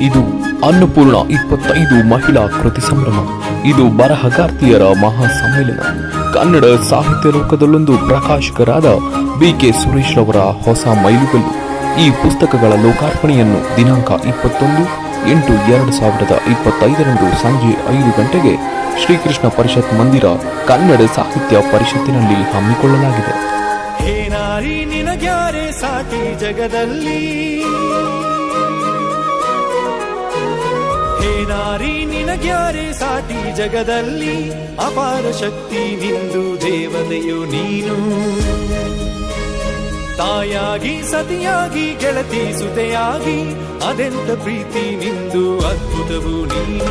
ಇದು ಅನ್ನಪೂರ್ಣ 25 ಮಹಿಳಾ ಕೃತಿ ಸಂಭ್ರಮ. ಇದು ಬರಹಗಾರ್ತಿಯರ ಮಹಾ ಸಮ್ಮೇಳನ. ಕನ್ನಡ ಸಾಹಿತ್ಯ ಲೋಕದಲ್ಲೊಂದು ಪ್ರಕಾಶಕರಾದ BK ಸುರೇಶ್ ರವರ ಹೊಸ ಮೈಲುಗಲ್ಲು. ಈ ಪುಸ್ತಕಗಳ ಲೋಕಾರ್ಪಣೆಯನ್ನು ದಿನಾಂಕ 21/8/2025 ಸಂಜೆ 5 ಗಂಟೆಗೆ ಶ್ರೀಕೃಷ್ಣ ಪರಿಷತ್ ಮಂದಿರ, ಕನ್ನಡ ಸಾಹಿತ್ಯ ಪರಿಷತ್ತಿನಲ್ಲಿ ಹಮ್ಮಿಕೊಳ್ಳಲಾಗಿದೆ. ಹೇ ನಾರಿ ನಿನಗ್ಯಾರೆ ಸಾಟಿ ಜಗದಲ್ಲಿ, ಹೇ ನಾರಿ ನಿನಗ್ಯಾರೆ ಸಾಟಿ ಜಗದಲ್ಲಿ, ಅಪಾರ ಶಕ್ತಿ ನಿಂದು ದೇವತೆಯು ನೀನು. ತಾಯಾಗಿ ಸತಿಯಾಗಿ ಗೆಳತಿ ಸುತೆಯಾಗಿ ಅದೆಂತ ಪ್ರೀತಿ ನಿಂದು, ಅದ್ಭುತವು ನೀನು.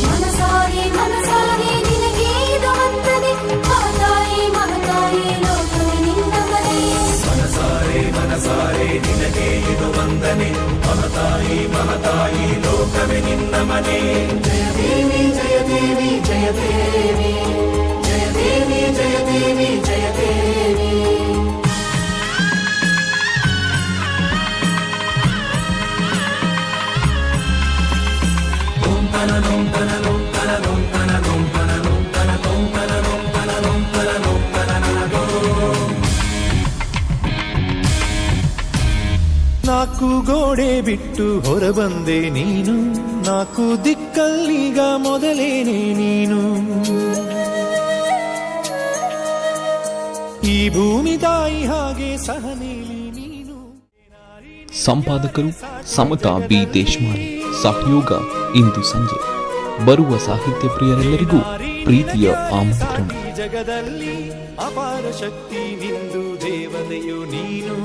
ಮನಸಾರೆ ಮನಸಾರೆ ನಿನಗೆ ಇದು ವಂದನೆ, ಮಹತಾಯಿ ಮಹತಾಯಿ ಲೋಕವೇ ನಿನ್ನ ಮನೆ. ಮನಸಾರೆ ಮನಸಾರೆ ನಿನಗೆ ಇದು ವಂದನೆ, ಮಹತಾಯಿ ಮಹತಾಯಿ ಲೋಕವೇ ನಿನ್ನ ಮನೆ. ಜಯ ದೇವಿ ಜಯ ದೇವಿ ಜಯ ದೇವಿ, ಜಯ ದೇವಿ ಜಯ ದೇವಿ ಜಯ ದೇವಿ. ನಾಲ್ಕು ಗೋಡೆ ಬಿಟ್ಟು ಹೊರಬಂದೆ ನೀನು, ನಾಲ್ಕು ದಿಕ್ಕಲ್ಲೀಗ ಮೊದಲೇನೆ ನೀನು. ಈ ಭೂಮಿ ತಾಯಿ ಹಾಗೆ ಸಹನೇಲಿ ನೀನು. ಸಂಪಾದಕರು ಸಮತಾ B ದೇಶಮಾನಿ. ಸಹಯೋಗ ಇಂದು ಸಂಜೆ. ಬರುವ ಸಾಹಿತ್ಯ ಪ್ರಿಯರೆಲ್ಲರಿಗೂ ಪ್ರೀತಿಯ ಆಮಂತ್ರಣ. ಜಗದಲ್ಲಿ ಅಪಾರ ಶಕ್ತಿ ನಿಂದು ದೇವತೆಯು ನೀನು.